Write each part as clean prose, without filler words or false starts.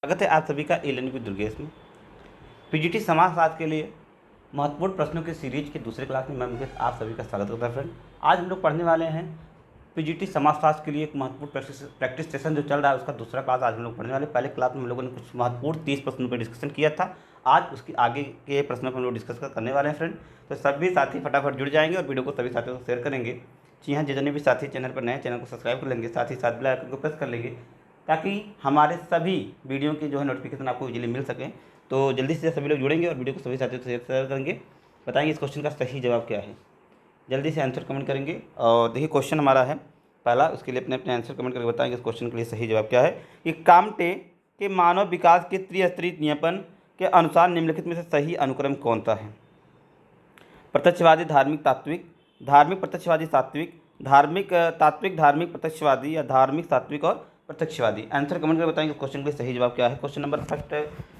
स्वागत है आप सभी का एलन विद दुर्गेश में। पीजीटी समाजशास्त्र के लिए महत्वपूर्ण प्रश्नों की सीरीज के दूसरे क्लास में मैं मुकेश आप सभी का स्वागत करता हूं। फ्रेंड, आज हम लोग पढ़ने वाले हैं पीजीटी समाजशास्त्र के लिए एक महत्वपूर्ण प्रैक्टिस सेशन जो चल रहा है उसका दूसरा क्लास आज हम लोग पढ़ने वाले। पहले क्लास में हम लोगों ने कुछ महत्वपूर्ण 30 प्रश्नों पर डिस्कशन किया था। आज उसके आगे के प्रश्नों पर हम लोग डिस्कस करने वाले हैं। फ्रेंड, तो सभी साथी फटाफट जुड़ जाएंगे और वीडियो को सभी साथियों को शेयर करेंगे। जी हाँ, जितने भी साथी चैनल पर नए चैनल को सब्सक्राइब कर लेंगे, साथ ही साथ बेल आइकन को प्रेस कर लेंगे ताकि हमारे सभी वीडियो के जो है नोटिफिकेशन आपको इजीली मिल सके। तो जल्दी से सभी लोग जुड़ेंगे और वीडियो को सभी साथियों से शेयर करेंगे। बताएंगे इस क्वेश्चन का सही जवाब क्या है, जल्दी से आंसर कमेंट करेंगे। और देखिए क्वेश्चन हमारा है पहला, उसके लिए अपने अपने आंसर कमेंट करके बताएंगे इस क्वेश्चन के लिए सही जवाब क्या है। कि काम्टे के मानव विकास के त्रिस्तरीय नियमन के अनुसार निम्नलिखित में से सही अनुक्रम कौन सा है। प्रत्यक्षवादी धार्मिक तात्विक, धार्मिक प्रत्यक्षवादी सात्विक, धार्मिक तात्विक धार्मिक प्रत्यक्षवादी या धार्मिक सात्विक और प्रत्यक्षवादी। आंसर कमेंट करके बताएंगे क्वेश्चन के सही जवाब क्या है। क्वेश्चन नंबर फर्स्ट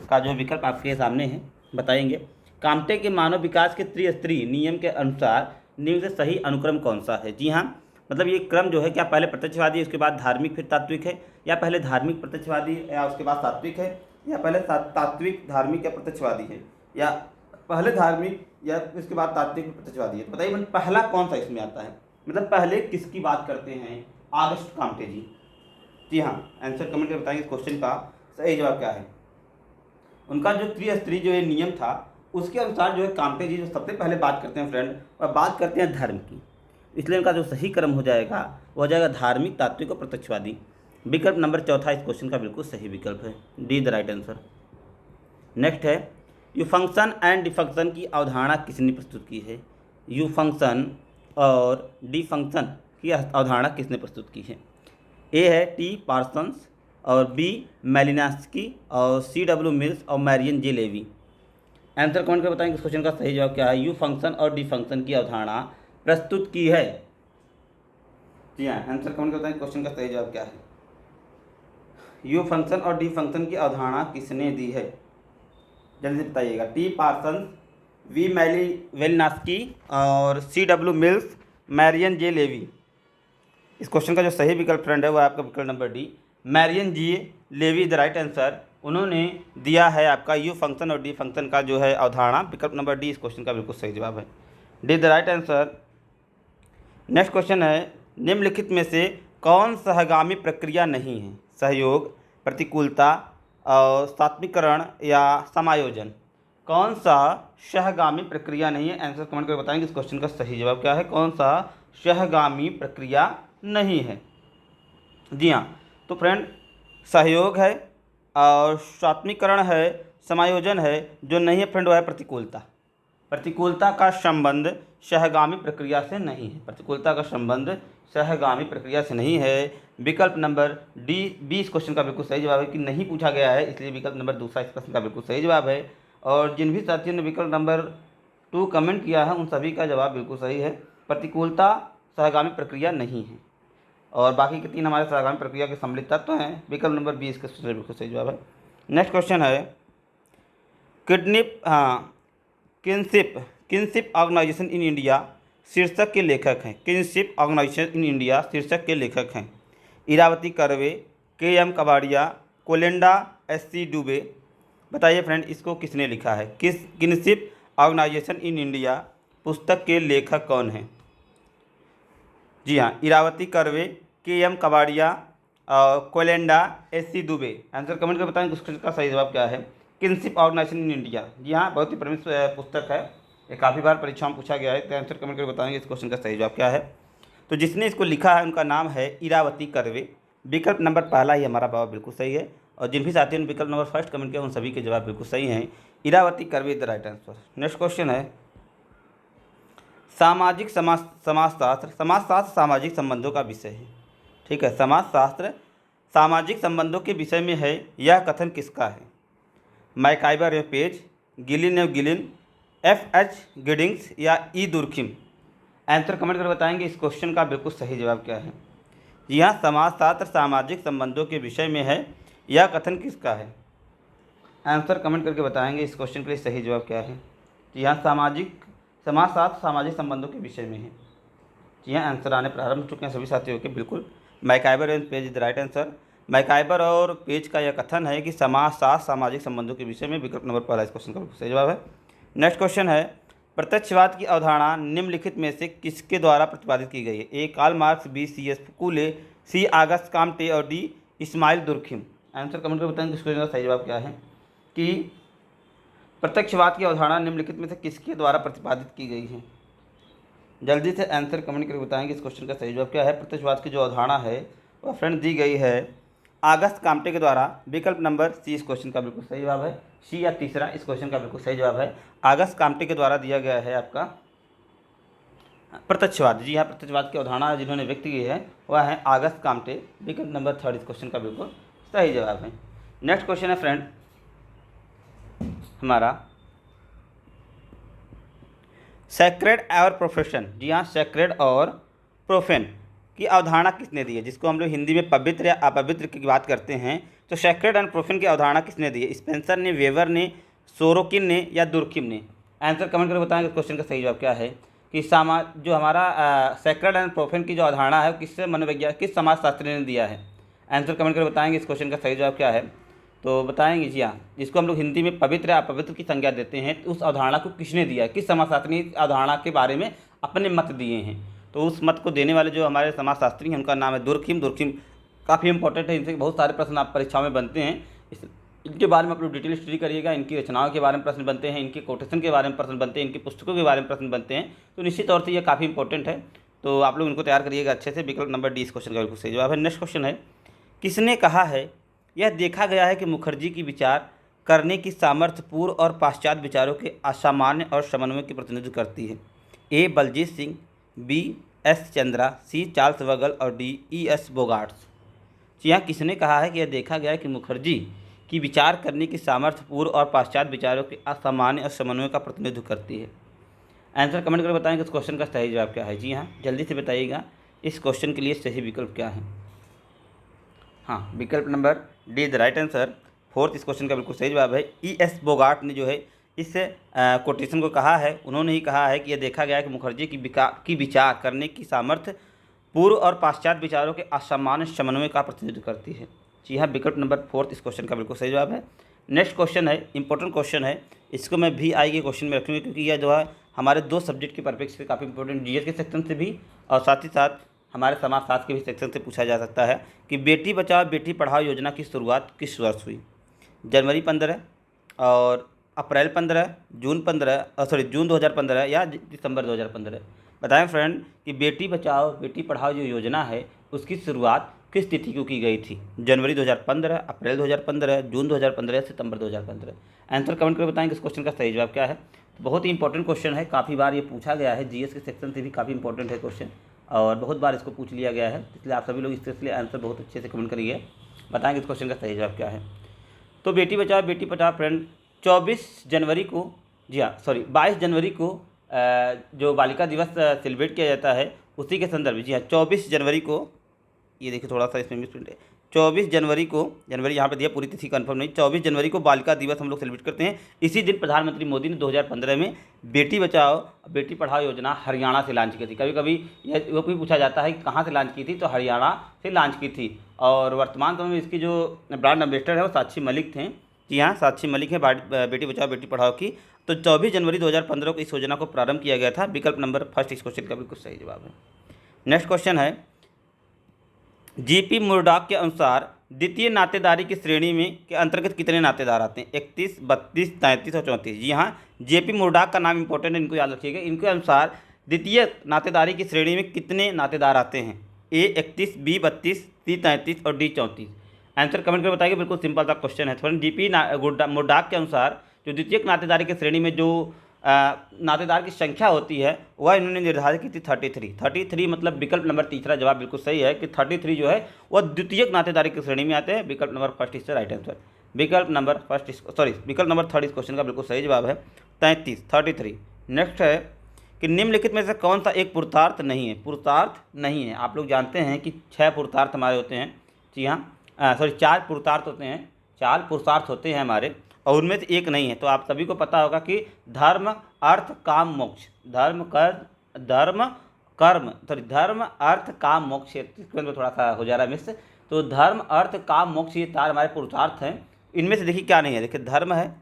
का जो विकल्प आपके सामने है बताएंगे। काम्टे के मानव विकास के त्रिस्तरीय नियम के अनुसार निम्न से सही अनुक्रम कौन सा है। जी हाँ, मतलब ये क्रम जो है क्या पहले प्रत्यक्षवादी उसके बाद धार्मिक फिर तात्विक है, या पहले धार्मिक प्रत्यक्षवादी या उसके बाद सात्विक है, या पहले तात्विक धार्मिक या प्रत्यक्षवादी है, या पहले धार्मिक या इसके बाद तात्विक प्रत्यक्षवादी है। बताइए पहला कौन सा इसमें आता है, मतलब पहले किसकी बात करते हैं। ऑगस्ट काम्टे जी। जी हाँ, आंसर कमेंट करके बताएंगे इस क्वेश्चन का सही जवाब क्या है। उनका जो त्रिस्तरीय जो ये नियम था उसके अनुसार जो है काम्टे जी जो सबसे पहले बात करते हैं फ्रेंड, और बात करते हैं धर्म की, इसलिए उनका जो सही क्रम हो जाएगा वो हो जाएगा धार्मिक तात्विक और प्रत्यक्षवादी। विकल्प नंबर चौथा इस क्वेश्चन का बिल्कुल सही विकल्प है, D the right answer. Next है, यू फंक्शन एंड डिफंक्शन की अवधारणा किसने प्रस्तुत की है। यू फंक्शन और डी फंक्शन की अवधारणा किसने प्रस्तुत की है। ए है टी पार्सन्स और बी मेलिनास्की और सी डब्ल्यू मिल्स और Marrion J levy. Answer comment कर बताएंगे इस क्वेश्चन का सही जवाब क्या है। यू फंक्शन और डी फंक्शन की अवधारणा प्रस्तुत की है। जी हाँ, आंसर कमेंट कर बताएंगे क्वेश्चन का सही जवाब क्या है। यू फंक्शन और डी फंक्शन की अवधारणा किसने दी है, जल्दी से बताइएगा। टी पार्सन्स, वी वेलिनास्की और C W Mills, Marion J Levy. इस क्वेश्चन का जो सही विकल्प फ्रेंड है वो आपका विकल्प number D Marion G Levy the right answer. उन्होंने दिया है आपका यू फंक्शन और डी फंक्शन का जो है अवधारणा। विकल्प नंबर डी इस क्वेश्चन का बिल्कुल सही जवाब है, D the right answer. Next question है, निम्नलिखित में से कौन सहगामी प्रक्रिया नहीं है। सहयोग, प्रतिकूलता और सात्विकरण या समायोजन। कौन सा सहगामी प्रक्रिया नहीं है। आंसर कमेंट करके बताएंगे इस क्वेश्चन का सही जवाब क्या है। कौन सा सहगामी प्रक्रिया नहीं है। जी हाँ, तो फ्रेंड सहयोग है और सात्विकरण है, समायोजन है, जो नहीं है फ्रेंड वो है प्रतिकूलता। प्रतिकूलता का संबंध सहगामी प्रक्रिया से नहीं है। प्रतिकूलता का संबंध सहगामी प्रक्रिया से नहीं है। विकल्प नंबर डी बी इस क्वेश्चन का बिल्कुल सही जवाब है कि नहीं पूछा गया है, इसलिए विकल्प नंबर दूसरा इस प्रश्न का बिल्कुल सही जवाब है। और जिन भी साथियों ने विकल्प नंबर 2 कमेंट किया है उन सभी का जवाब बिल्कुल सही है। प्रतिकूलता सहगामी प्रक्रिया नहीं है और बाकी के 3 हमारे सहगामी प्रक्रिया के सम्मिलित तत्व हैं। विकल्प नंबर 20 इसका बिल्कुल सही जवाब है। नेक्स्ट क्वेश्चन है, किनशिप ऑर्गेनाइजेशन इन इंडिया शीर्षक के लेखक हैं। किनशिप ऑर्गेनाइजेशन इन इंडिया शीर्षक के लेखक हैं इरावती कर्वे, के एम कबाड़िया, कोलिंडा एस.सी. डुबे। बताइए फ्रेंड इसको किसने लिखा है। किनशिप ऑर्गेनाइजेशन इन इंडिया पुस्तक के लेखक कौन हैं। जी हाँ, इरावती कर्वे, के एम कबाड़िया और कोलिंडा एस.सी. डुबे। आंसर कमेंट कर बताएं उसका सही जवाब क्या है। किनशिप ऑर्गेनाइजेशन इन इंडिया, जी हाँ, बहुत ही प्रमुख पुस्तक है, ये काफ़ी बार परीक्षा में पूछा गया है। तो आंसर कमेंट करके बताएंगे इस क्वेश्चन का सही जवाब क्या है। तो जिसने इसको लिखा है उनका नाम है इरावती कर्वे। विकल्प नंबर पहला ही हमारा जवाब बिल्कुल सही है और जिन भी साथियों ने विकल्प नंबर फर्स्ट कमेंट किया उन सभी के जवाब बिल्कुल सही हैं। Irawati Karve the right answer. Next question है, सामाजिक समाजशास्त्र सामाजिक संबंधों का विषय है। ठीक है, समाजशास्त्र सामाजिक संबंधों के विषय में है, यह कथन किसका है। मैकाइबर एव पेज, गिलिन एव गिलिन, F.H. गिडिंग्स या ई दुर्खिम। आंसर कमेंट कर बताएंगे इस क्वेश्चन का बिल्कुल सही जवाब क्या है। जी हाँ, समाजशास्त्र सामाजिक संबंधों के विषय में है, यह कथन किसका है। आंसर कमेंट करके बताएंगे इस क्वेश्चन के लिए सही जवाब क्या है। जी हाँ, समाजशास्त्र सामाजिक संबंधों के विषय में है। जी हाँ, आंसर आने प्रारंभ हो चुके हैं सभी साथियों के बिल्कुल। MacIver and Page the right answer. MacIver और पेज का यह कथन है कि समाजशास्त्र सामाजिक संबंधों के विषय में। विकल्प नंबर पहला इस क्वेश्चन का बिल्कुल सही जवाब है। नेक्स्ट क्वेश्चन है, प्रत्यक्षवाद की अवधारणा निम्नलिखित में से किसके द्वारा प्रतिपादित की गई है? A Karl Marx, B C S फुकुले, सी आगस्ट काम्टे और D Emile Durkheim. Answer comment कर बताएं कि इस क्वेश्चन का सही जवाब क्या है कि प्रत्यक्षवाद की अवधारणा निम्नलिखित में से किसके द्वारा प्रतिपादित की गई है? जल्दी से आंसर कमेंट करके बताएंगे इस क्वेश्चन का सही जवाब क्या है। प्रत्यक्षवाद की जो अवधारणा है वह फ्रेंड दी गई है आगस्ट काम्टे के द्वारा। विकल्प नंबर सी इस क्वेश्चन का बिल्कुल सही जवाब है। सी या तीसरा इस क्वेश्चन का बिल्कुल सही जवाब है। आगस्ट काम्टे के द्वारा दिया गया है आपका प्रत्यक्षवाद। जी हाँ, प्रत्यक्षवाद की अवधारणा जिन्होंने व्यक्त की है वह है आगस्ट काम्टे। विकल्प नंबर थर्ड इस क्वेश्चन का बिल्कुल सही जवाब है। नेक्स्ट क्वेश्चन है फ्रेंड हमारा सैक्रेड और प्रोफेशन। जी हाँ, सैक्रेड और प्रोफेन की अवधारणा किसने दी है? जिसको हम लोग हिंदी में पवित्र या अपवित्र की बात करते हैं, तो सैक्रेड एंड प्रोफेन की अवधारणा किसने दी है? स्पेंसर ने, वेवर ने, सोरोकिन ने या दुर्खिम ने? आंसर कमेंट करके बताएंगे क्वेश्चन का सही जवाब क्या है कि जो हमारा सैक्रेड एंड प्रोफेन की जो अवधारणा है किससे मनोवैज्ञानिक किस समाजशास्त्री ने दिया है? आंसर कमेंट करके बताएंगे इस क्वेश्चन का सही जवाब क्या है। तो बताएंगे जी हाँ, जिसको हम लोग हिंदी में पवित्र या अपवित्र की संज्ञा देते हैं, तो उस अवधारणा को किसने दिया है? किस समाजशास्त्री ने इस अवधारणा के बारे में अपने मत दिए हैं? तो उस मत को देने वाले जो हमारे समाजशास्त्री हैं उनका नाम है दुर्खिम। दुर्खिम काफ़ी इंपॉर्टेंट है, इनसे बहुत सारे प्रश्न आप परीक्षाओं में बनते हैं। इनके बारे में आप लोग डिटेल स्टडी करिएगा। इनकी रचनाओं के बारे में प्रश्न बनते हैं, इनके कोटेशन के बारे में प्रश्न बनते हैं, इनकी पुस्तकों के बारे में प्रश्न बनते हैं। तो निश्चित तौर से ये काफ़ी इंपॉर्टेंट है, तो आप लोग इनको तैयार करिएगा अच्छे से। विकल्प नंबर डी इस क्वेश्चन का बिल्कुल सही जवाब है। नेक्स्ट क्वेश्चन है, किसने कहा है यह देखा गया है कि मुखर्जी की विचार करने की सामर्थ्य पूर्व और पाश्चात्य विचारों के असामान्य और समन्वय की प्रतिनिधित्व करती है? A Baljit Singh, B S Chandra, C Charles Wagley और डी ई एस बोगार्ट्स। जी हाँ, किसने कहा है कि यह देखा गया है कि मुखर्जी की विचार करने की सामर्थ्य पूर्व और पाश्चात्य विचारों के असामान्य और समन्वय का प्रतिनिधित्व करती है? आंसर कमेंट करके बताएं कि इस क्वेश्चन का सही जवाब क्या है। जी हाँ, जल्दी से बताइएगा इस क्वेश्चन के लिए सही विकल्प क्या है। हाँ, विकल्प number D is the right answer. Fourth इस क्वेश्चन का बिल्कुल सही जवाब है। ई एस बोगार्ट ने जो है इस कोटेशन को कहा है, उन्होंने ही कहा है कि यह देखा गया है कि मुखर्जी की विचार करने की सामर्थ्य पूर्व और पाश्चात्य विचारों के असामान्य समन्वय का प्रतिनिधित्व करती है। जी हाँ, विकल्प नंबर फोर्थ इस क्वेश्चन का बिल्कुल सही जवाब है। नेक्स्ट क्वेश्चन है, इंपॉर्टेंट क्वेश्चन है, इसको मैं भी आई के क्वेश्चन में रखूँगी क्योंकि यह जो है हमारे दो सब्जेक्ट के परपेक्स से काफ़ी इंपॉर्टेंट, जीएस के सेक्शन से भी और साथ ही साथ हमारे समाजशास्त्र के भी सेक्शन से पूछा जा सकता है कि बेटी बचाओ बेटी पढ़ाओ योजना की शुरुआत किस वर्ष हुई? जनवरी 15 और अप्रैल 15, जून 15 जून 2015 या दिसंबर 2015? बताएं फ्रेंड कि बेटी बचाओ बेटी पढ़ाओ जो योजना है उसकी शुरुआत किस तिथि को की गई थी? जनवरी 2015, अप्रैल 2015, जून 2015 या सितंबर 2015? आंसर कमेंट करके बताएं कि इस क्वेश्चन का सही जवाब क्या है। बहुत ही इंपॉर्टेंट क्वेश्चन है, काफ़ी बार ये पूछा गया है, जीएस के सेक्शन से भी काफ़ी इंपॉर्टेंट है क्वेश्चन और बहुत बार इसको पूछ लिया गया है, इसलिए आप सभी लोग इसके आंसर बहुत अच्छे से कमेंट करिए, बताएंगे इस क्वेश्चन का सही जवाब क्या है। तो बेटी बचाओ बेटी पढ़ाओ फ्रेंड 24 जनवरी को, जी हाँ 22 जनवरी को जो बालिका दिवस सेलिब्रेट किया जाता है उसी के संदर्भ में। जी हाँ, 24 जनवरी को, ये देखिए थोड़ा सा इसमें मिसप्रिंट है, 24 जनवरी को, जनवरी यहाँ पे दिया, पूरी तिथि कंफर्म नहीं, 24 जनवरी को बालिका दिवस हम लोग सेलिब्रेट करते हैं। इसी दिन प्रधानमंत्री मोदी ने 2015 में बेटी बचाओ बेटी पढ़ाओ योजना हरियाणा से लॉन्च की थी। कभी कभी यह वो भी पूछा जाता है कि कहाँ से लॉन्च की थी, तो हरियाणा से लॉन्च की थी और वर्तमान समय में इसकी जो ब्रांड एम्बेसडर है वो साक्षी मलिक थे। जी हाँ, साक्षी मलिक है बेटी बचाओ बेटी पढ़ाओ की। तो 24 जनवरी 2015 को इस योजना को प्रारंभ किया गया था। विकल्प नंबर फर्स्ट इस क्वेश्चन का बिल्कुल सही जवाब है। नेक्स्ट क्वेश्चन है, जीपी मुर्डॉक के अनुसार द्वितीय नातेदारी की श्रेणी में के अंतर्गत कितने नातेदार आते हैं? 31, 32, 33 और 34? जी हाँ, जेपी मुर्डॉक का नाम इंपॉर्टेंट है, इनको याद रखिएगा। इनके अनुसार द्वितीय नातेदारी की श्रेणी में कितने नातेदार आते हैं? ए 31, बी 32, सी 33 और डी 34? आंसर कमेंट करके बताइए, बिल्कुल सिंपल सा क्वेश्चन है। फ्रेंड जीपी मुर्डॉक के अनुसार जो द्वितीय नातेदारी की श्रेणी में जो नातेदार की संख्या होती है वह इन्होंने निर्धारित की थी 33 मतलब विकल्प नंबर तीसरा जवाब बिल्कुल सही है कि 33 जो है वह द्वितीयक नातेदारी की श्रेणी में आते हैं। विकल्प नंबर फर्स्ट इससे राइट आंसर। विकल्प नंबर थर्ड इस क्वेश्चन का बिल्कुल सही जवाब है 33। नेक्स्ट है कि निम्नलिखित में से कौन सा एक पुरुषार्थ नहीं है? पुरुषार्थ नहीं है, आप लोग जानते हैं कि 6 पुरुषार्थ हमारे होते हैं। जी हाँ, 4 पुरुषार्थ होते हैं, 4 पुरुषार्थ होते हैं हमारे और उनमें से एक नहीं है। तो आप सभी को पता होगा कि धर्म अर्थ काम मोक्ष, धर्म अर्थ काम मोक्ष, इसके अंदर थोड़ा सा हो जा रहा है मिस, तो धर्म, अर्थ, काम, मोक्ष, ये चार हमारे पुरुषार्थ हैं। इनमें से देखिए क्या नहीं है, देखिए धर्म है,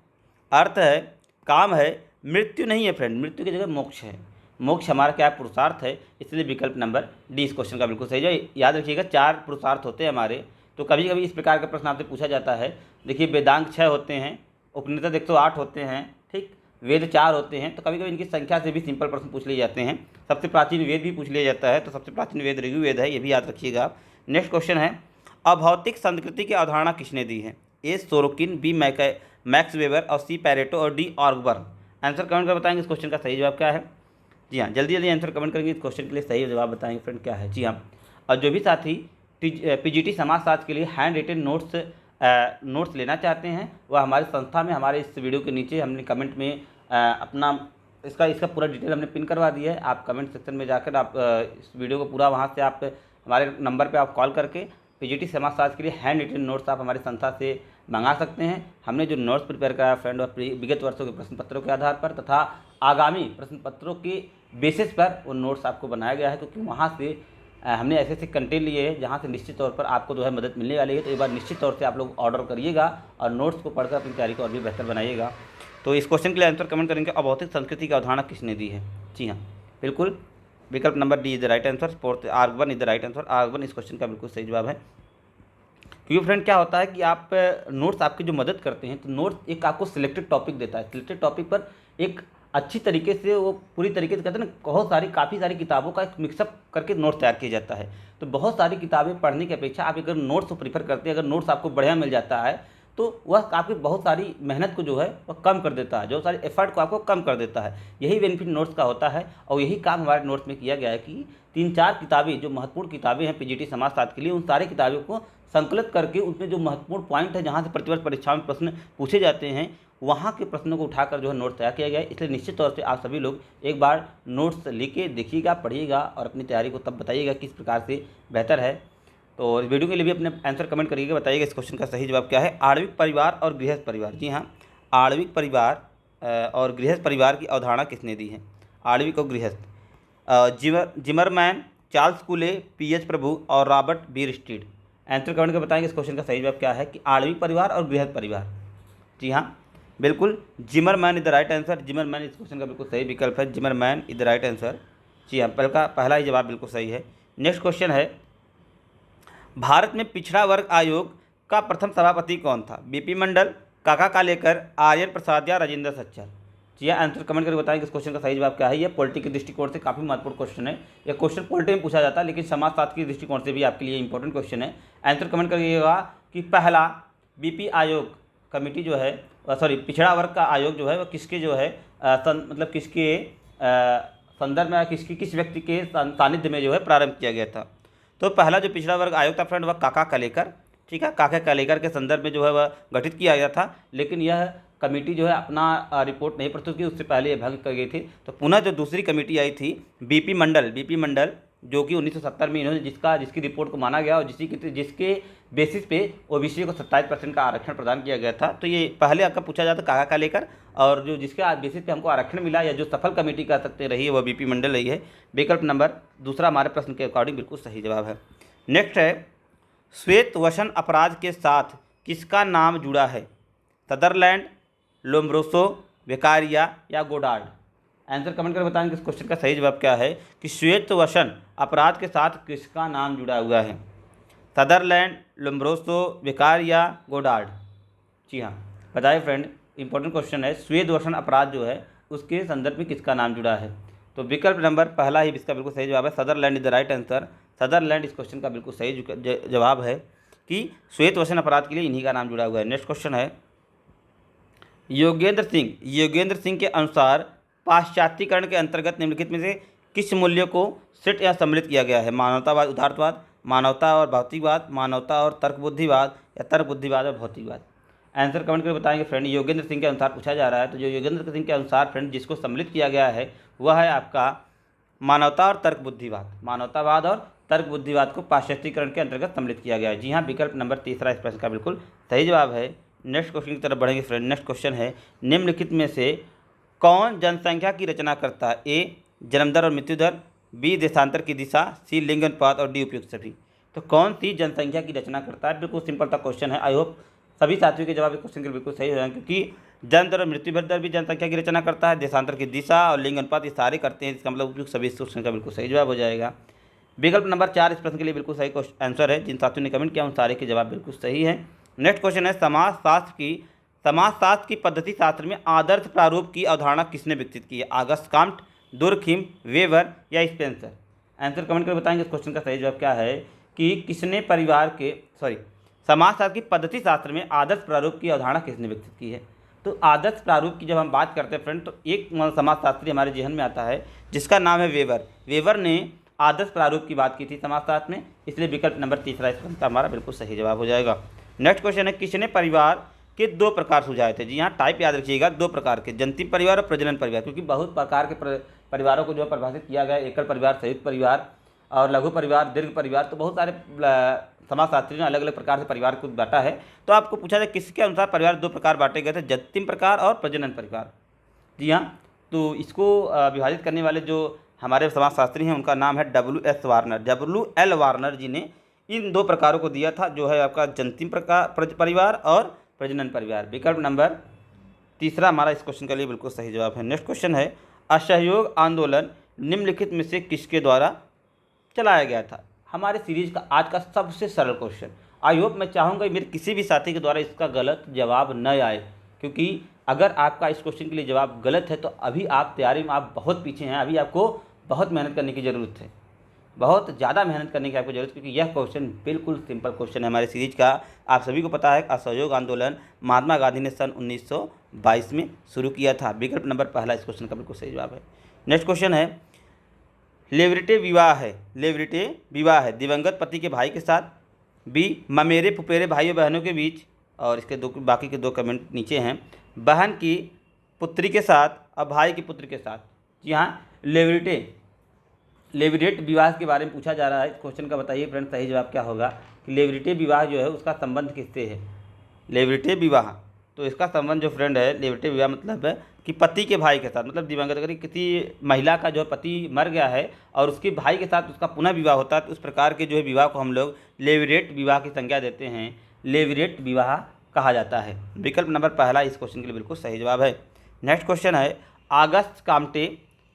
अर्थ है, काम है, मृत्यु नहीं है फ्रेंड, मृत्यु की जगह मोक्ष है। मोक्ष हमारा क्या है, पुरुषार्थ है, इसलिए विकल्प नंबर डी इस क्वेश्चन का बिल्कुल सही है। याद रखिएगा 4 पुरुषार्थ होते हैं हमारे। तो कभी कभी इस प्रकार का प्रश्न आपसे पूछा जाता है। देखिए वेदांग 6 होते हैं, उपनिषद 108 होते हैं, ठीक, वेद 4 होते हैं। तो कभी कभी इनकी संख्या से भी सिंपल प्रश्न पूछ लिए जाते हैं। सबसे प्राचीन वेद भी पूछ लिया जाता है, तो सबसे प्राचीन वेद ऋग्वेद है, ये भी याद रखिएगा आप। नेक्स्ट क्वेश्चन है, अभौतिक संस्कृति की अवधारणा किसने दी है? ए सोरोकिन, बी मैक्स वेबर और सी पैरेटो और डी ऑर्गबर्न। आंसर कमेंट कर बताएंगे इस क्वेश्चन का सही जवाब क्या है। जी हाँ, जल्दी जल्दी आंसर कमेंट करेंगे, इस क्वेश्चन के लिए सही जवाब बताएंगे फ्रेंड क्या है। जी हाँ, और जो भी साथी पीजीटी समाजशास्त्र के लिए हैंड रिटन नोट्स लेना चाहते हैं वह हमारी संस्था में, हमारे इस वीडियो के नीचे हमने कमेंट में अपना इसका पूरा डिटेल हमने पिन करवा दिया है। आप कमेंट सेक्शन में जाकर आप इस वीडियो को पूरा वहाँ से आप हमारे नंबर पे आप कॉल करके पीजीटी समाजशास्त्र के लिए हैंड रिटन नोट्स आप हमारी संस्था से मंगा सकते हैं। हमने जो नोट्स प्रिपेयर कराया फ्रेंड, और विगत वर्षों के प्रश्न पत्रों के आधार पर तथा आगामी प्रश्न पत्रों के बेसिस पर वो नोट्स आपको बनाया गया है, क्योंकि वहाँ से हमने ऐसे ऐसे कंटेंट लिए हैं जहाँ से निश्चित तौर पर आपको जो है मदद मिलने वाली है। तो एक बार निश्चित तौर से आप लोग ऑर्डर करिएगा और नोट्स को पढ़कर अपनी तैयारी को और भी बेहतर बनाइएगा। तो इस क्वेश्चन के लिए आंसर कमेंट करेंगे, अभौतिक संस्कृति की अवधारणा किसने दी है? जी हाँ, बिल्कुल विकल्प number D is the right answer. Fourth आर्गवन इज द राइट आंसर। आर्गवन इस क्वेश्चन का बिल्कुल सही जवाब है। क्योंकि फ्रेंड क्या होता है कि आप नोट्स आपकी जो मदद करते हैं, तो नोट्स एक आपको सिलेक्टेड टॉपिक देता है। सिलेक्टेड टॉपिक पर एक अच्छी तरीके से वो पूरी तरीके से कहते हैं ना, काफ़ी सारी किताबों का एक मिक्सअप करके नोट्स तैयार किया जाता है। तो बहुत सारी किताबें पढ़ने की अपेक्षा आप अगर नोट्स को प्रीफर करते हैं, अगर नोट्स आपको बढ़िया मिल जाता है तो वह आपकी बहुत सारी मेहनत को जो है वह कम कर देता है, जो सारी एफर्ट को आपको कम कर देता है। यही बेनिफिट नोट्स का होता है और यही काम हमारे नोट्स में किया गया है कि 3-4 किताबें जो महत्वपूर्ण किताबें हैं पीजीटी समाजशास्त्र के लिए, उन सारी किताबों को संकलित करके उसमें जो महत्वपूर्ण पॉइंट है जहाँ से प्रतिवर्ष परीक्षाओं में प्रश्न पूछे जाते हैं, वहाँ के प्रश्नों को उठाकर जो है नोट्स तैयार किया गया है। इसलिए निश्चित तौर से आप सभी लोग एक बार नोट्स लेके देखिएगा, पढ़िएगा और अपनी तैयारी को तब बताइएगा किस प्रकार से बेहतर है। तो इस वीडियो के लिए भी अपने आंसर कमेंट करिएगा, बताइएगा इस क्वेश्चन का सही जवाब क्या है। आणविक परिवार और गृहस्थ परिवार। जी हाँ, आणविक परिवार और गृहस्थ परिवार की अवधारणा किसने दी है? आणविक और गृहस्थ, जिमरमैन, चार्ल्स कूले, पीएच प्रभु और रॉबर्ट बीरस्टीड। आंसर कमेंट कर बताएंगे इस क्वेश्चन का सही जवाब क्या है कि आणविक परिवार और गृहस्थ परिवार। जी हाँ, बिल्कुल Zimmerman is the right answer. Zimmerman इस क्वेश्चन का बिल्कुल सही विकल्प है। Zimmerman is the right answer. जी हाँ, पहला ही जवाब बिल्कुल सही है। नेक्स्ट क्वेश्चन है, भारत में पिछड़ा वर्ग आयोग का प्रथम सभापति कौन था? बीपी मंडल, काका कालेकर, आर्यन प्रसाद या राजेंद्र सच्चर। जी हाँ, आंसर कमेंट करके बताएंगे इस क्वेश्चन का सही जवाब क्या है। ये पॉलिटी के दृष्टिकोण से काफ़ी महत्वपूर्ण क्वेश्चन है। यह क्वेश्चन पॉलिटी में पूछा जाता है, लेकिन समाजशास्त्र के दृष्टिकोण से भी आपके लिए इंपॉर्टेंट क्वेश्चन है। आंसर कमेंट करिएगा कि पहला बीपी आयोग कमेटी जो है, सॉरी पिछड़ा वर्ग का आयोग जो है वह किसके जो है मतलब किसके संदर्भ में, किस व्यक्ति के सानिध्य में जो है प्रारंभ किया गया था? तो पहला जो पिछड़ा वर्ग आयोग था फ्रेंड वह काका कालेकर, ठीक है, काका कालेकर के संदर्भ में जो है वह गठित किया गया था। लेकिन यह कमेटी जो है अपना रिपोर्ट नहीं प्रस्तुत की, उससे पहले ये भंग कर गई थी। तो पुनः जो दूसरी कमेटी आई थी बीपी मंडल जो कि 1970 में इन्होंने जिसकी रिपोर्ट को माना गया और जिसके बेसिस पे ओबीसी को 27% का आरक्षण प्रदान किया गया था। तो ये पहले आपका पूछा जाता काका कालेकर, और जो जिसके बेसिस पे हमको आरक्षण मिला या जो सफल कमेटी कह सकते रही है वह बीपी मंडल रही है। विकल्प नंबर दूसरा हमारे प्रश्न के अकॉर्डिंग बिल्कुल सही जवाब है। नेक्स्ट है, श्वेत वसन अपराध के साथ किसका नाम जुड़ा है? सदरलैंड, लोम्ब्रोसो, बेकारिया या गोडार्ड। आंसर कमेंट करके बताएंगे इस क्वेश्चन का सही जवाब क्या है कि श्वेत वसन अपराध के साथ किसका नाम जुड़ा हुआ है? Sutherland, Lombroso, Beccaria, Goddard. जी हाँ, बताइए फ्रेंड, इंपॉर्टेंट क्वेश्चन है। श्वेत वसन अपराध जो है उसके संदर्भ में किसका नाम जुड़ा है? तो विकल्प नंबर पहला ही इसका बिल्कुल सही जवाब है, Sutherland is the right answer. Sutherland इस क्वेश्चन का बिल्कुल सही जवाब है कि श्वेत वसन अपराध के लिए इन्हीं का नाम जुड़ा हुआ है। नेक्स्ट क्वेश्चन है, योगेंद्र सिंह के अनुसार पाश्चात्यकरण के अंतर्गत निम्नलिखित में से किस मूल्य को सेट या सम्मिलित किया गया है? मानवतावाद, उदारतावाद, मानवता और भौतिकवाद, मानवता और तर्क बुद्धिवाद या तर्क बुद्धिवाद और भौतिकवाद। आंसर कमेंट करके बताएंगे फ्रेंड। योगेंद्र सिंह के अनुसार पूछा जा रहा है, तो जो योगेंद्र सिंह के अनुसार फ्रेंड जिसको सम्मिलित किया गया है वह है आपका मानवता और तर्क बुद्धिवाद। मानवतावाद और तर्क बुद्धिवाद को पाश्चात्यकरण के अंतर्गत सम्मिलित किया गया है। जी हाँ, विकल्प नंबर तीसरा इस प्रश्न का बिल्कुल सही जवाब है। नेक्स्ट क्वेश्चन की तरफ बढ़ेंगे फ्रेंड। नेक्स्ट क्वेश्चन है, निम्नलिखित में से कौन जनसंख्या की रचना करता है? ए जन्म दर और मृत्यु दर, बी देशांतर की दिशा, सी लिंग अनुपात और डी उपयुक्त सभी। तो कौन सी जनसंख्या की रचना करता है? बिल्कुल सिंपल सा क्वेश्चन है। आई होप सभी साथियों के जवाब इस क्वेश्चन के बिल्कुल सही हो जाएंगे, क्योंकि जन्म दर और मृत्यु दर भी जनसंख्या की रचना करता है, देशांतर की दिशा और लिंग अनुपात ये सारे करते हैं। इसका मतलब उपयुक्त सभी इस क्वेश्चन का बिल्कुल सही जवाब हो जाएगा। विकल्प नंबर 4 इस प्रश्न के लिए बिल्कुल सही आंसर है। जिन साथियों ने कमेंट किया उन सारे के जवाब बिल्कुल सही है। नेक्स्ट क्वेश्चन है, समाजशास्त्र की पद्धति शास्त्र में आदर्श प्रारूप की अवधारणा किसने विकसित की है? ऑगस्ट कॉम्ट, दुर्खिम, वेबर या स्पेंसर? आंसर कमेंट कर बताएंगे इस क्वेश्चन का सही जवाब क्या है कि किसने समाजशास्त्र की पद्धति शास्त्र में आदर्श प्रारूप की अवधारणा किसने विकसित की है? तो आदर्श प्रारूप की जब हम बात करते हैं फ्रेंड, तो एक समाजशास्त्री हमारे जहन में आता है जिसका नाम है वेबर। वेबर ने आदर्श प्रारूप की बात की थी समाजशास्त्र में, इसलिए विकल्प नंबर 3 इस प्रश्न का हमारा बिल्कुल सही जवाब हो जाएगा। नेक्स्ट क्वेश्चन है, किसने परिवार के 2 प्रकार सुझाए थे? जी हाँ, टाइप याद रखिएगा, 2 प्रकार के, जंती परिवार और प्रजनन परिवार, क्योंकि बहुत प्रकार के परिवारों को जो है परिभाषित किया गया, एकल परिवार, संयुक्त परिवार और लघु परिवार, दीर्घ परिवार। तो बहुत सारे समाजशास्त्री ने अलग अलग प्रकार से परिवार को बांटा है। तो आपको पूछा जाए किसके अनुसार परिवार 2 प्रकार बांटे गए थे? जंती प्रकार और प्रजनन परिवार। जी हाँ, तो इसको विभाजित करने वाले जो हमारे समाजशास्त्री हैं उनका नाम है WS वार्नर। WL वार्नर जी ने इन 2 प्रकारों को दिया था, जो है आपका जंती परिवार और प्रजनन परिवार। विकल्प नंबर 3 हमारा इस क्वेश्चन के लिए बिल्कुल सही जवाब है। नेक्स्ट क्वेश्चन है, असहयोग आंदोलन निम्नलिखित में से किसके द्वारा चलाया गया था? हमारे सीरीज का आज का सबसे सरल क्वेश्चन। आई होप, मैं चाहूँगा मेरे किसी भी साथी के द्वारा इसका गलत जवाब न आए, क्योंकि अगर आपका इस क्वेश्चन के लिए जवाब गलत है तो अभी आप तैयारी में आप बहुत पीछे हैं। अभी आपको बहुत मेहनत करने की ज़रूरत है, बहुत ज़्यादा मेहनत करने की आपको जरूरत है, क्योंकि यह क्वेश्चन बिल्कुल सिंपल क्वेश्चन है हमारे सीरीज का। आप सभी को पता है असहयोग आंदोलन महात्मा गांधी ने सन 1922 में शुरू किया था। विकल्प नंबर 1 इस क्वेश्चन का बिल्कुल सही जवाब है। नेक्स्ट क्वेश्चन है, लेवरेटे विवाह है दिवंगत पति के भाई के साथ, बी ममेरे फुफेरे भाइयों बहनों के बीच, और इसके बाकी के 2 कमेंट नीचे हैं, बहन की पुत्री के साथ और भाई की पुत्री के साथ। जी हाँ, लेवरेट विवाह के बारे में पूछा जा रहा है। इस क्वेश्चन का बताइए फ्रेंड सही जवाब क्या होगा कि लेवरेटे विवाह जो है उसका संबंध किससे है? लेवरेटे विवाह, तो इसका संबंध जो फ्रेंड है, लेवरेटे विवाह मतलब है कि पति के भाई के साथ, मतलब दिवंगत अगर किसी महिला का जो है पति मर गया है और उसके भाई के साथ उसका पुनः विवाह होता है, तो उस प्रकार के जो है विवाह को हम लोग लेवरेट विवाह की संज्ञा देते हैं, लेवरेट विवाह कहा जाता है। विकल्प नंबर 1 इस क्वेश्चन के लिए बिल्कुल सही जवाब है। नेक्स्ट क्वेश्चन है,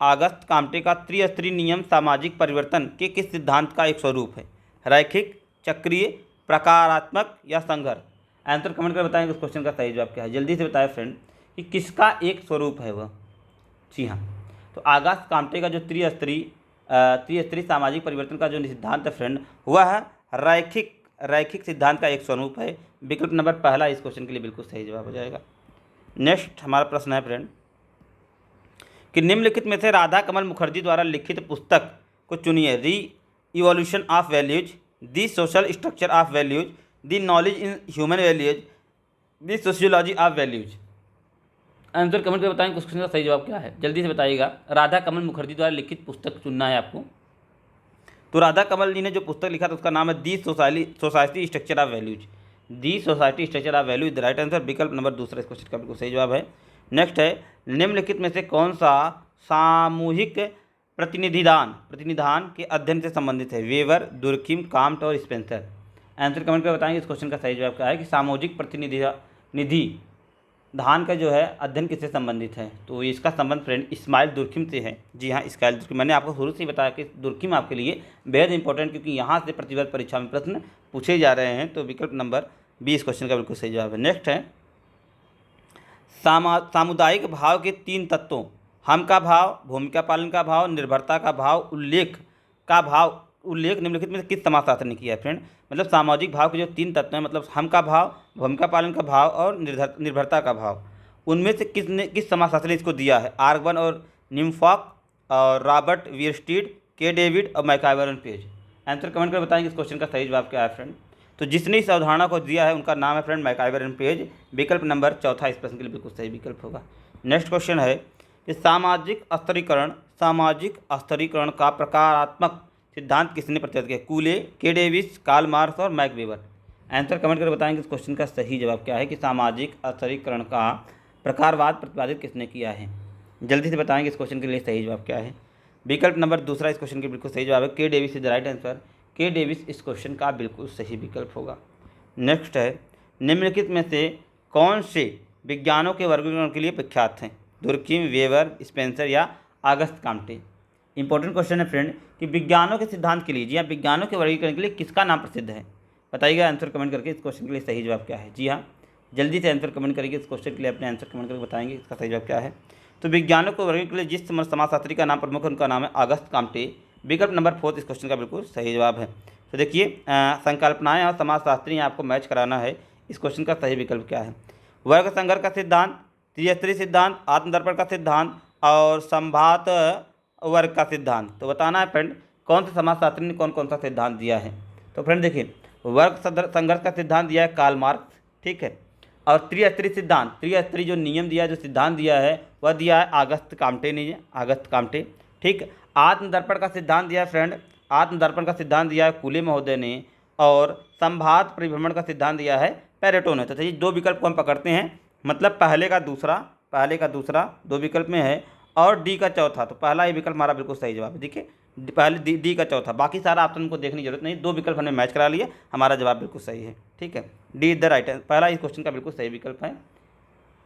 ऑगस्ट काम्टे का त्रिस्तरीय नियम सामाजिक परिवर्तन के किस सिद्धांत का एक स्वरूप है? रैखिक, चक्रीय, प्रकारात्मक या संघर्ष? आंसर कमेंट कर बताएंगे इस क्वेश्चन का सही जवाब क्या है। जल्दी से बताएं फ्रेंड कि किसका एक स्वरूप है वह। जी हाँ, तो ऑगस्ट काम्टे का जो त्रिस्तरीय सामाजिक परिवर्तन का जो सिद्धांत है फ्रेंड, वह है रैखिक सिद्धांत का एक स्वरूप है। विकल्प नंबर 1 इस क्वेश्चन के लिए बिल्कुल सही जवाब हो जाएगा। नेक्स्ट हमारा प्रश्न है फ्रेंड कि निम्नलिखित में से राधा कमल मुखर्जी द्वारा लिखित पुस्तक को चुनिए। री evolution of values, the social structure of values, the knowledge in human values, the sociology of values. Answer comment कर बताएंगे क्वेश्चन का सही जवाब क्या है। जल्दी से बताइएगा। राधा कमल मुखर्जी द्वारा लिखित पुस्तक चुनना है आपको। तो राधा कमल जी ने जो पुस्तक लिखा था उसका नाम है the society structure of values. The society structure of values the right answer. विकल्प नंबर 2 इस क्वेश्चन का बिल्कुल सही जवाब है। नेक्स्ट है, निम्नलिखित में से कौन सा सामूहिक प्रतिनिधान के अध्ययन से संबंधित है? वेबर, दुर्खिम, काम्ट और स्पेंसर। आंसर कमेंट कर बताएंगे इस क्वेश्चन का सही जवाब क्या है कि सामूहिक प्रतिनिधान का जो है अध्ययन किससे संबंधित है? तो इसका संबंध फ्रेंड इस्माइल दुर्खिम से है। जी हाँ, इस्माइल दुर्खिम। मैंने आपको शुरू से ही बताया कि दुर्खिम आपके लिए बेहद इंपॉर्टेंट, क्योंकि यहाँ से प्रतिवर्ष परीक्षा में प्रश्न पूछे जा रहे हैं। तो विकल्प नंबर 20 इस क्वेश्चन का बिल्कुल सही जवाब है। नेक्स्ट है, सामुदायिक भाव के 3 तत्वों, हम का भाव, भूमिका पालन का भाव, निर्भरता का भाव, उल्लेख निम्नलिखित में से किस समाजशास्त्र ने किया है फ्रेंड? मतलब सामाजिक भाव के जो 3 तत्व हैं, मतलब हम का भाव, भूमिका पालन का भाव और निर्भरता का भाव, उनमें से किस समाजशास्त्री ने इसको दिया है? आर्गवन और निम्फॉक और रॉबर्ट वीरस्टीड, के डेविड और मैकआइवर और पेज। आंसर कमेंट कर बताएंगे इस क्वेश्चन का सही जवाब क्या है फ्रेंड। तो जिसने इस अवधारणा को दिया है उनका नाम है फ्रेंड मैकआइवर एंड पेज। विकल्प नंबर 4 इस प्रश्न के लिए बिल्कुल सही विकल्प होगा। नेक्स्ट क्वेश्चन है कि सामाजिक स्तरीकरण का प्रकारात्मक सिद्धांत किसने प्रतिपादित किया? कूले, के डेविस, कार्ल मार्क्स और मैक वेबर। आंसर कमेंट कर बताएंगे इस क्वेश्चन का सही जवाब क्या है कि सामाजिक स्तरीकरण का प्रकारवाद प्रतिपादित किसने किया है? जल्दी से बताएंगे इस क्वेश्चन के लिए सही जवाब क्या है। विकल्प नंबर 2 इस क्वेश्चन के बिल्कुल सही जवाब है, के Davis is the right answer. के डेविस इस क्वेश्चन का बिल्कुल सही विकल्प होगा। नेक्स्ट है, निम्नलिखित में से कौन से विज्ञानों के वर्गीकरण के लिए प्रख्यात हैं? दुर्कीम, वेबर, स्पेंसर या अगस्त काम्टे। इंपॉर्टेंट क्वेश्चन है फ्रेंड कि विज्ञानों के सिद्धांत के लिए, जी हाँ, विज्ञानों के वर्गीकरण के लिए किसका नाम प्रसिद्ध है? बताइएगा आंसर कमेंट करके इस क्वेश्चन के लिए सही जवाब क्या है। जी हाँ, जल्दी से आंसर कमेंट करिए इस क्वेश्चन के लिए, अपने आंसर कमेंट करके बताएंगे इसका सही जवाब क्या है। तो विज्ञानों को वर्गीकरण के लिए जिस समाजशास्त्री का नाम प्रमुख है उनका नाम है अगस्त काम्टे। विकल्प नंबर 4 इस क्वेश्चन का बिल्कुल सही जवाब है। तो देखिए संकल्पनाएं और समाजशास्त्री आपको मैच कराना है। इस क्वेश्चन का सही विकल्प क्या है? वर्ग संघर्ष का सिद्धांत, त्रिस्तरीय सिद्धांत, आत्मदर्पण का सिद्धांत और संभात वर्ग का सिद्धांत। तो बताना है फ्रेंड कौन से समाजशास्त्री ने कौन कौन सा सिद्धांत दिया है। तो फ्रेंड देखिए, वर्ग संघर्ष का सिद्धांत दिया है कार्ल मार्क्स, ठीक है। और त्रिस्तरीय सिद्धांत, त्रिस्तरीय जो नियम दिया है, जो सिद्धांत दिया है वह दिया है अगस्त काम्टे ने, अगस्त काम्टे, ठीक। आत्मदर्पण का सिद्धांत दिया है फ्रेंड, आत्मदर्पण का सिद्धांत दिया है कूले महोदय ने। और संभात परिभ्रमण का सिद्धांत दिया है पेरेटो ने। तो चलिए 2 विकल्प को हम पकड़ते हैं, मतलब पहले का दूसरा 2 विकल्प में है और डी का चौथा। तो पहला ही विकल्प हमारा बिल्कुल सही जवाब है। देखिए पहले डी का चौथा, बाकी सारा ऑप्शन को देखने की जरूरत नहीं, 2 विकल्प हमने मैच करा लिए, हमारा जवाब बिल्कुल सही है, ठीक है। D is the right answer, पहला इस क्वेश्चन का बिल्कुल सही विकल्प है,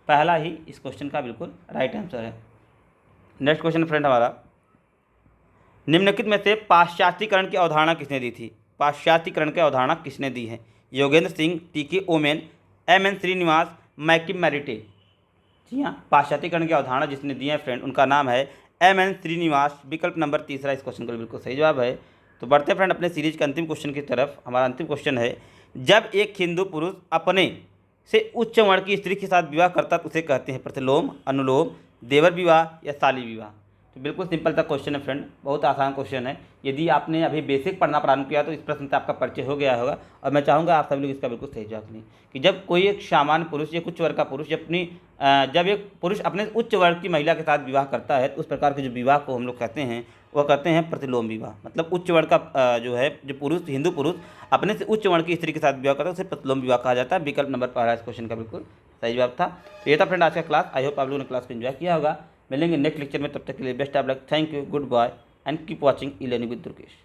पहला ही इस क्वेश्चन का बिल्कुल राइट आंसर है। नेक्स्ट क्वेश्चन फ्रेंड हमारा, निम्नलिखित में से पाश्चात्यकरण की अवधारणा किसने दी थी? पाश्चात्यकरण की अवधारणा किसने दी है? Yogendra Singh, T K. Oommen, M N. Srinivas, McKim Marriott. जी हाँ, पाश्चात्यकरण की अवधारणा जिसने दी है फ्रेंड उनका नाम है एम.एन. श्रीनिवास। विकल्प नंबर 3 इस क्वेश्चन का बिल्कुल सही जवाब है। तो बढ़ते फ्रेंड अपने सीरीज के अंतिम क्वेश्चन की तरफ। हमारा अंतिम क्वेश्चन है, जब एक हिंदू पुरुष अपने से उच्च वर्ण की स्त्री के साथ विवाह करता है उसे कहते हैं प्रतिलोम, अनुलोम, देवर विवाह या शाली विवाह। तो बिल्कुल सिंपल सा क्वेश्चन है फ्रेंड, बहुत आसान क्वेश्चन है। यदि आपने अभी बेसिक पढ़ना प्रारंभ किया तो इस प्रश्न से आपका परिचय हो गया होगा। और मैं चाहूँगा आप सभी लोग इसका बिल्कुल सही जवाब दें कि जब कोई एक सामान्य पुरुष या उच्च वर्ग का पुरुष जब एक पुरुष अपने उच्च वर्ग की महिला के साथ विवाह करता है तो उस प्रकार के जो विवाह को हम लोग कहते हैं वह कहते हैं प्रतिलोम विवाह। मतलब उच्च वर्ण का जो है जो पुरुष, हिंदू पुरुष अपने से उच्च वर्ण की स्त्री के साथ विवाह करता है उसे प्रतिलोम विवाह कहा जाता है। विकल्प नंबर 1 इस क्वेश्चन का बिल्कुल सही जवाब था। तो ये था फ्रेंड आज का क्लास। आई होप आप लोगों ने क्लास को एंजॉय किया होगा। मिलेंगे नेक्स्ट लेक्चर में, तब तक के लिए best of luck. Thank you, goodbye and keep watching E learning with Durgesh.